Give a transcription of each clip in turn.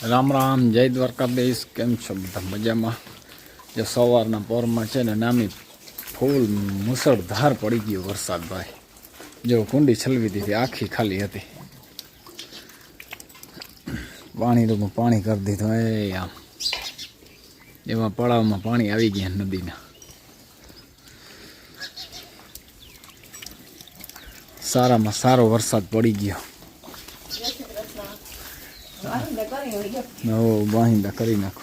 રામ રામ, જય દ્વારકાધીશ. કેમ છો બધા? મજામાં? જે સવારના પોરમાં છે ને નામી ફૂલ મુસળધાર પડી ગયો વરસાદ ભાઈ. જો કુંડી છલવી દીધી, આખી ખાલી હતી. પાણી તો પાણી કરી દીધું. આમ એમાં પડાવમાં પાણી આવી ગયા નદીના. સારામાં સારો વરસાદ પડી ગયો. બાહિંદા કરી નાખો.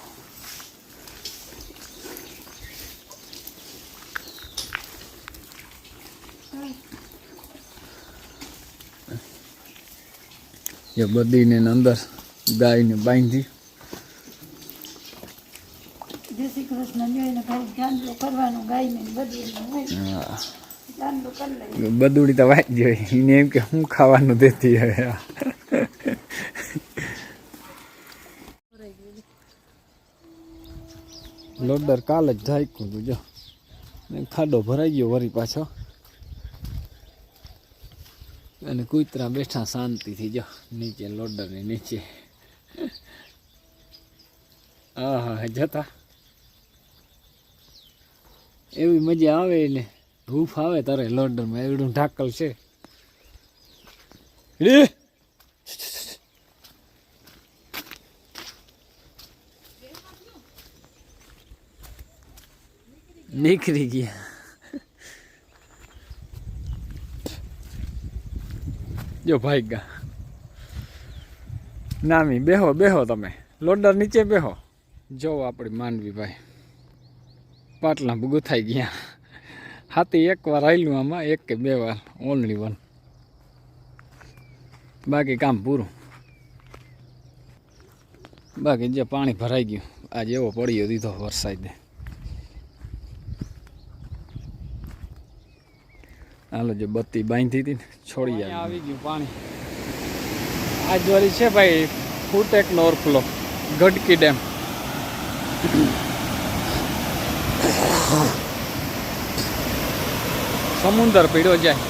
એ બધીને અંદર ગાયને બાંધી. બદુડી તો વાંચ જોઈએ એને એમ કે હું ખાવાનું દેતી હવે. લોડર કાલે જ ઢાંક્યું હતું. જો ખાડો ભરાઈ ગયો વરી પાછો, અને કૂતરા બેઠા શાંતિથી. જો નીચે લોડરની નીચે. હા જતા એવી મજા આવે ને હૂફ આવે તારે લોડરમાં. એવડું ઢાકલ છે. નીકળી ગયા. જો ભાઈ ગા નામી બેહો બેહો, તમે લોડર નીચે બેહો. જો આપણી માંડવી ભાઈ પાટલા ગુથાઈ ગયા. હાથી એક વાર આવેલું આમાં, એક કે બે વાર, ઓનલી વન. બાકી કામ પૂરું. બાકી જે પાણી ભરાઈ ગયું આજે એવો પડ્યો દીધો વરસાદે. હાલો, જો બત્તી બાંધી હતી ને છોડી આવી ગયું પાણી. આજ વાળી છે ભાઈ ફૂટેકનો ઓવરફ્લો, ગડકી ડેમ. સમુદર પીડ્યો જાય.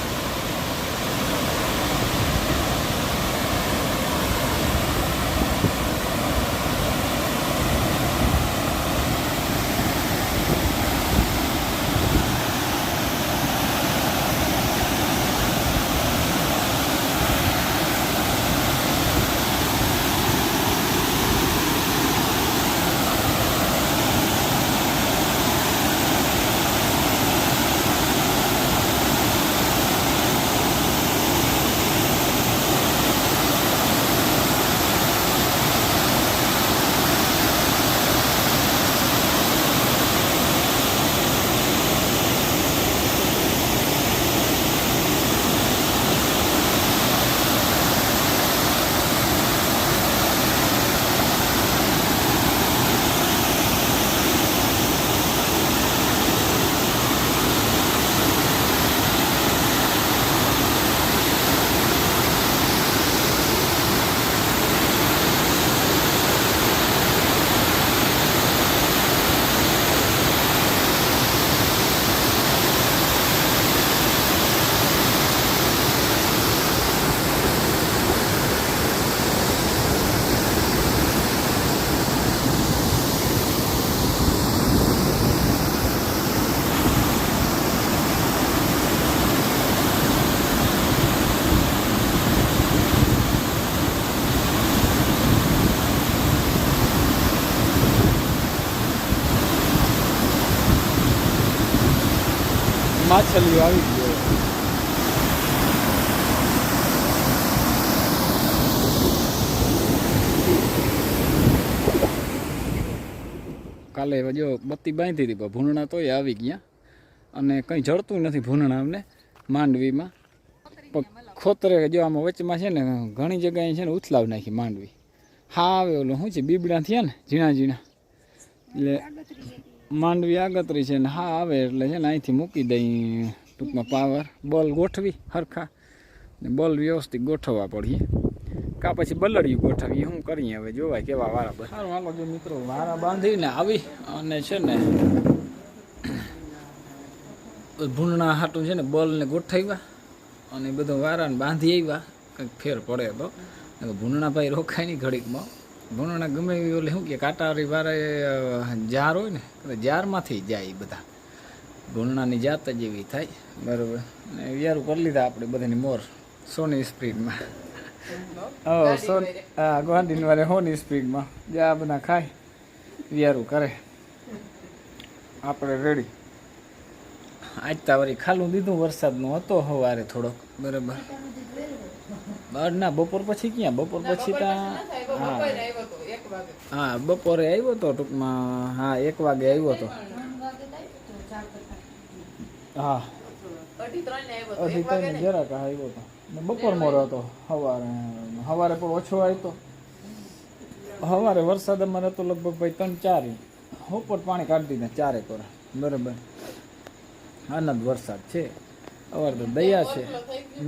માછલીઓ આવી ગયો. કાલે જો બત્તી બાંધી હતી પણ ભૂનણા તોય આવી ગયા. અને કંઈ જળતું નથી ભૂનણા અમને માંડવીમાં. ખોતરે જો આમાં વચમાં છે ને ઘણી જગ્યાએ છે ને ઉથલાવ નાખી માંડવી. હા આવે ઓલું શું છે બીબડા થયા ને ઝીણા ઝીણા, એટલે માંડવી આગતરી છે ને હા આવે એટલે છે ને અહીંથી મૂકી દઈ. ટૂંકમાં પાવર બોલ ગોઠવી હરખા ને બોલ વ્યવસ્થિત ગોઠવવા પડીએ. કા પછી બલડિયું ગોઠવીએ. શું કરીએ હવે જોવાય કેવા વારા બસ. સારું હાલો જો મિત્રો, વારા બાંધીને આવી અને છે ને ભૂનણા હાટું છે ને બોલને ગોઠવ્યા અને બધો વારાને બાંધી આવ્યા. કંઈક ફેર પડે તો ભૂનણા ભાઈ રોકાય નહીં ઘડીકમાં. ભૂંડણા ગમે એવી ઓલે શું કે કાંટાવાળી વારે જાર હોય ને જારમાંથી જાય એ બધા ભૂંડણાની જાત જ એવી થાય બરાબર. અને વ્યારું કરી લીધા આપણે બધાની મોર સોની સ્પીડમાં. હા ગોંધીની વારે સોની સ્પીડમાં જ્યાં બધા ખાય વ્યારું કરે આપણે રેડી. આજ તા વળી ખાલું દીધું વરસાદનું હતો સવારે થોડોક બરાબર. ના બપોર પછી ક્યાં બપોર પછી હા બપોરે આવ્યો હતો ટૂંકમાં. હા 1 વાગે આવ્યો હતો. હા 2:30 જરાક આવ્યો હતો. બપોર મોરો હતો. સવારે પણ ઓછો આવ્યો. સવારે વરસાદ અમારે હતો લગભગ ભાઈ 3-4 ઇંચ. હોપટ પાણી કાઢી દીધા 4 કોરા બરાબર. આનંદ વરસાદ છે અવાર તો દયા છે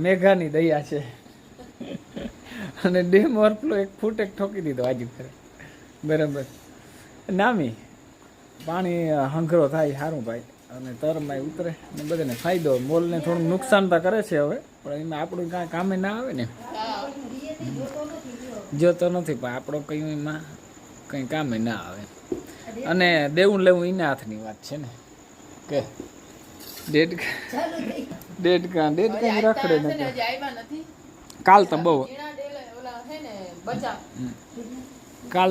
મેઘાની દયા છે. અને ડેમ ઓવરફ્લો 1 ફૂટ ઠોકી દીધો આજુ કરે બરાબર. નામી પાણી હંઘરો થાય સારું ભાઈ અને તરમાય ઉતરે અને બધાને ફાયદો. મોલને થોડુંક નુકસાન તો કરે છે હવે પણ એમાં આપણું કાંઈ કામે ના આવે ને. જોતો નથી પણ આપણો કંઈ એમાં કંઈ કામે ના આવે. અને દેવું લેવું એના હાથની વાત છે ને કે દેડકા રખડે નથી. કાલ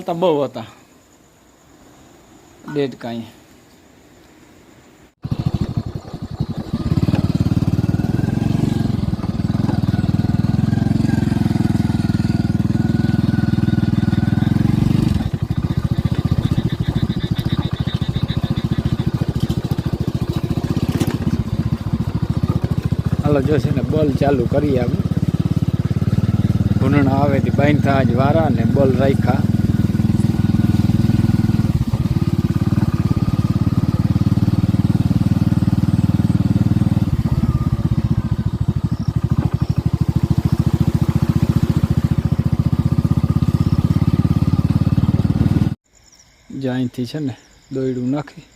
તો બહુ હતા દેડકા અહીંયા. હાલો જો છે ને બોલ ચાલુ કરી આવું. ભૂંડણા આવે તે બાંધતા આજ વારા ને બોલ રાખ્યા. જો અહીંથી છે ને દોયડું નાખી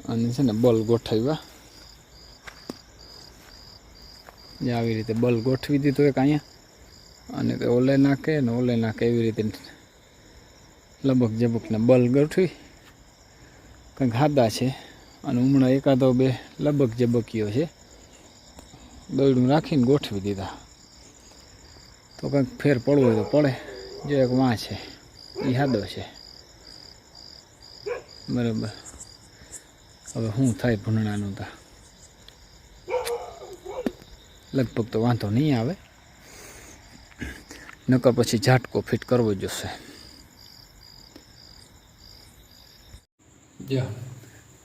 અને છે ને બોલ ગોઠવ્યા. જે આવી રીતે બલ ગોઠવી દીધો એક અહીંયા અને તે ઓલે નાખે ને ઓલે નાખે એવી રીતે લબક જબકના બલ ગોઠવી કંઈક હાદા છે. અને હમણાં 1-2 લબક જબકીઓ છે દોયડું રાખીને ગોઠવી દીધા. તો કંઈક ફેર પડવો હોય તો પડે. જો એક વાં છે એ હાદો છે બરાબર. હવે શું થાય ભૂંડણાનું તા લગભગ તો વાંધો નહીં આવે. નકર પછી ઝાટકો ફિટ કરવો જોશે. જો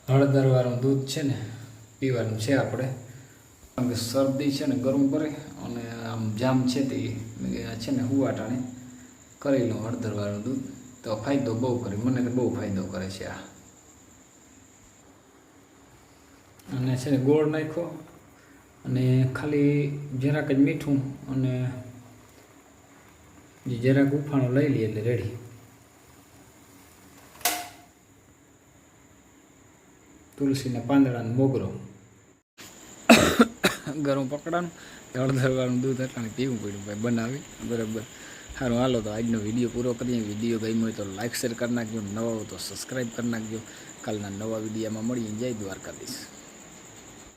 હળદરવાળું દૂધ છે ને પીવાનું છે આપણે. કારણ કે શરદી છે ને ગરમ કરે અને આમ જામ છે તે છે ને હુવાટાણે કરી લઉં હળદરવાળું દૂધ તો ફાયદો બહુ કરે. મને તો બહુ ફાયદો કરે છે આ. અને છે ને ગોળ નાખ્યો અને ખાલી જરાક જ મીઠું અને જે જરાક ઉફાણું લઈ લઈએ એટલે રેડી. તુલસીના પાંદડાનો મોગરો ગરમ પકડાનું હળદરવાળું દૂધ એટલે પીવું પડ્યું ભાઈ બનાવી બરાબર. સારું હાલો તો આજનો વિડીયો પૂરો કરીએ. વિડીયો ગમ્યો હોય તો લાઈક શેર કરી નાખજો. નવા હોય તો સબસ્ક્રાઈબ કરી નાખજો. કાલના નવા વિડીયોમાં મળીએ. જય દ્વારકાધીશ.